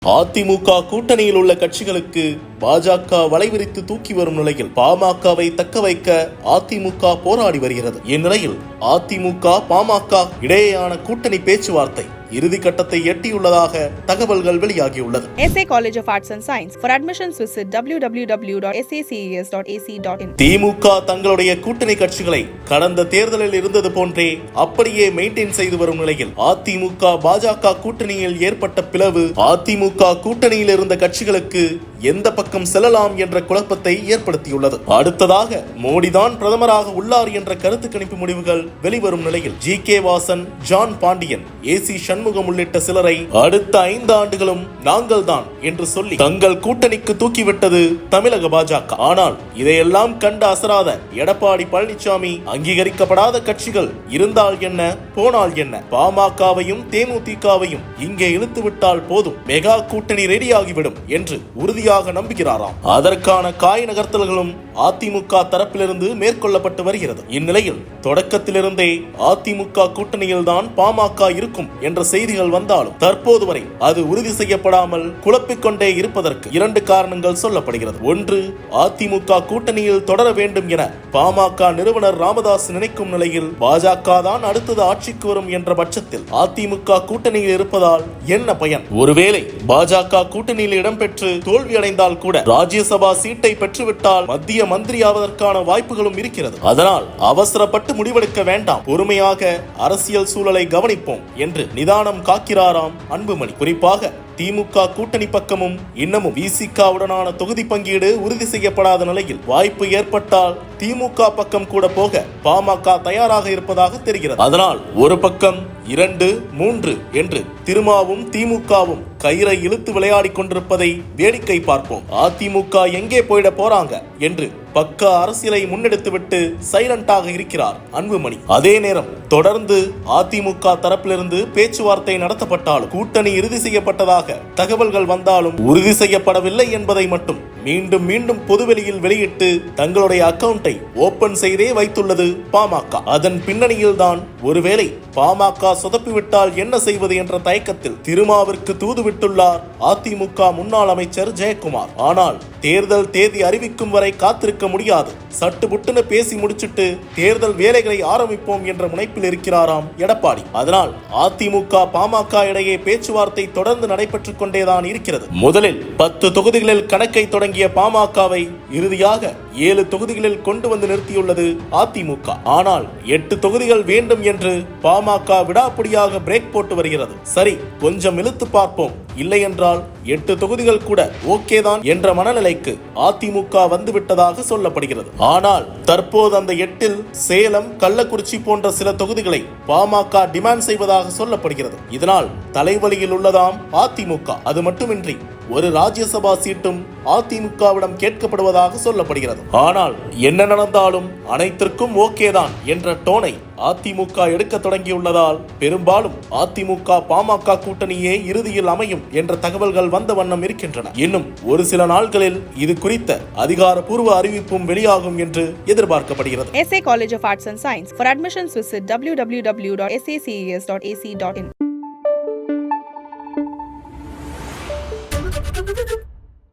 அதிமுக கூட்டணியில் உள்ள கட்சிகளுக்கு பாஜக வலைவிரித்து தூக்கி வரும் நிலையில் பாமகவை தக்க வைக்க அதிமுக போராடி வருகிறது. இந்நிலையில் அதிமுக பாமக இடையேயான கூட்டணி பேச்சுவார்த்தை இறுதி கட்டத்தை எட்டியுள்ளதாக தகவல்கள் வெளியாகியுள்ளது. SA College of Arts and Science. For admissions visit www.saces.ac.in. திமுக தங்களுடைய கூட்டணி கட்சிகளை கடந்த தேர்தலில் இருந்தது போன்றே அப்படியே மெயின்டைன் செய்து வரும் நிலையில் அதிமுக பாஜக கூட்டணியில் ஏற்பட்ட பிளவு அதிமுக கூட்டணியில் இருந்த கட்சிகளுக்கு எந்த பக்கம் செல்லலாம் என்ற குழப்பத்தை ஏற்படுத்தியுள்ளது. அடுத்ததாக மோடிதான் பிரதமராக உள்ளார் என்ற கருத்து கணிப்பு முடிவுகள் வெளிவரும் நிலையில் GK Vasan, John Pandian, AC Shanmugam உள்ளிட்ட சிலரை அடுத்த 5 ஆண்டுகளும் நாங்கள் தான் என்று சொல்லி தங்கள் கூட்டணிக்கு தூக்கிவிட்டது தமிழக பாஜக. ஆனால் இதையெல்லாம் கண்டு அசராத எடப்பாடி பழனிசாமி அங்கீகரிக்கப்படாத கட்சிகள் இருந்தால் என்ன போனால் என்ன, பாமகவையும் தேமுதிகவையும் இங்கே இழுத்து விட்டால் போதும், மெகா கூட்டணி ரெடியாகிவிடும் என்று உறுதியாக நம்புகிறாராம். அதற்கான காய் நகர்த்தல்களும் அதிமுக தரப்பிலிருந்து மேற்கொள்ளப்பட்டு வருகிறது. இந்நிலையில் தொடக்கத்திலிருந்தே அதிமுக கூட்டணியில் தான் பாமக இருக்கும் என்ற செய்திகள் வந்தாலும் தற்போது வரை அது உறுதி செய்யப்படாமல் குழப்பிக் கொண்டே இருப்பதற்கு 2 காரணங்கள் சொல்லப்படுகிறது. ஒன்று, அதிமுக கூட்டணியில் தொடர வேண்டும் என பாமக நிறுவனர் ராமதாஸ் நினைக்கும் நிலையில் பாஜக தான் அடுத்தது ஆட்சிக்கு வரும் என்ற பட்சத்தில் அதிமுக கூட்டணியில் இருப்பதால் என்ன பயன்? ஒருவேளை பாஜக கூட்டணியில் இடம்பெற்று தோல்வி அடைந்தால் கூட ராஜ்யசபா சீட்டை பெற்றுவிட்டால் மத்திய மந்திரியாவதற்கான வாய்ப்புகளும் இருக்கிறது. அதனால் அவசரப்பட்டு முடிவெடுக்க வேண்டாம், பொறுமையாக அரசியல் சூழலை கவனிப்போம் என்று நிதானம் காக்கிறாராம் அன்புமணி. குறிப்பாக திமுக கூட்டணி பக்கமும் இன்னமும் விசிகவுடனான தொகுதி பங்கீடு உறுதி செய்யப்படாத நிலையில் வாய்ப்பு ஏற்பட்டால் திமுக பக்கம் கூட போக பாமக தயாராக இருப்பதாக தெரிகிறது. அதனால் ஒரு பக்கம் 2, 3 என்று திருமாவும் திமுகவும் கயிறை இழுத்து விளையாடி கொண்டிருப்பதை வேடிக்கை பார்ப்போம். அதிமுக எங்கே போயிட போறாங்க என்று பக்க அரசியலை முன்னெடுத்துவிட்டு சைலண்டாக இருக்கிறார் அன்புமணி. அதே நேரம் தொடர்ந்து அதிமுக தரப்பிலிருந்து பேச்சுவார்த்தை நடத்தப்பட்டாலும் கூட்டணி இறுதி செய்யப்பட்டதாக தகவல்கள் வந்தாலும் உறுதி செய்யப்படவில்லை என்பதை மட்டும் மீண்டும் மீண்டும் பொதுவெளியில் வெளியிட்டு தங்களுடைய அக்கவுண்டை ஓபன் செய்தே வைத்துள்ளது பாமக. அதன் பின்னணியில் தான் ஒருவேளை பாமக சொதப்பிவிட்டால் என்ன செய்வது என்ற தயக்கத்தில் திருமாவிற்கு தூதுவிட்டுள்ளார் அதிமுக முன்னாள் அமைச்சர் ஜெயக்குமார். ஆனால் தேர்தல் தேதி அறிவிக்கும் வரை காத்திருக்க முடியாது, சட்டு புட்டுன்னு பேசி முடிச்சிட்டு தேர்தல் வேலைகளை ஆரம்பிப்போம் என்ற முனைப்பில் இருக்கிறாராம் எடப்பாடி. அதனால் அதிமுக பாமக இடையே பேச்சுவார்த்தை தொடர்ந்து நடைபெற்றுக் கொண்டேதான் இருக்கிறது. முதலில் 10 தொகுதிகளில் கணக்கை தொடங்கிய பாமகவை இறுதியாக 7 தொகுதிகளில் கொண்டு வந்து நிறுத்தியுள்ளது அதிமுக. ஆனால் 8 தொகுதிகள் வேண்டும் என்று பாமக விடாப்பிடியாக பிரேக் போட்டு வருகிறது. சரி, கொஞ்சம் இழுத்து பார்ப்போம், இல்லை என்றால் 8 தொகுதிகள் கூட ஓகே தான் என்ற மனநிலைக்கு அதிமுக வந்துவிட்டதாக சொல்லப்படுகிறது. ஆனால் தற்போது அந்த 8இல் சேலம், கள்ளக்குறிச்சி போன்ற சில தொகுதிகளை பாமக டிமாண்ட் செய்வதாக சொல்லப்படுகிறது. இதனால் தலைவலியில் உள்ளதாம் அதிமுக. அது மட்டுமின்றி ஒரு ராஜ்யசபா சீட்டும் அதிமுகவிடம் கேட்கப்படுவதாக சொல்லப்படுகிறது. ஆனால் என்ன நடந்தாலும் அனைத்திற்கும் ஓகே தான் என்ற டோனை அதிமுக எடுக்க தொடங்கியுள்ளதால் பெரும்பாலும் அதிமுக பாமக கூட்டணியே இறுதியில் அமையும் என்ற தகவல்கள் வந்த வண்ணம் இருக்கின்றன. இன்னும் ஒரு சில நாட்களில் இது குறித்த அதிகாரப்பூர்வ அறிவிப்பும் வெளியாகும் என்று எதிர்பார்க்கப்படுகிறது. SA College of Arts and Science. For admissions visit www.saces.ac.in.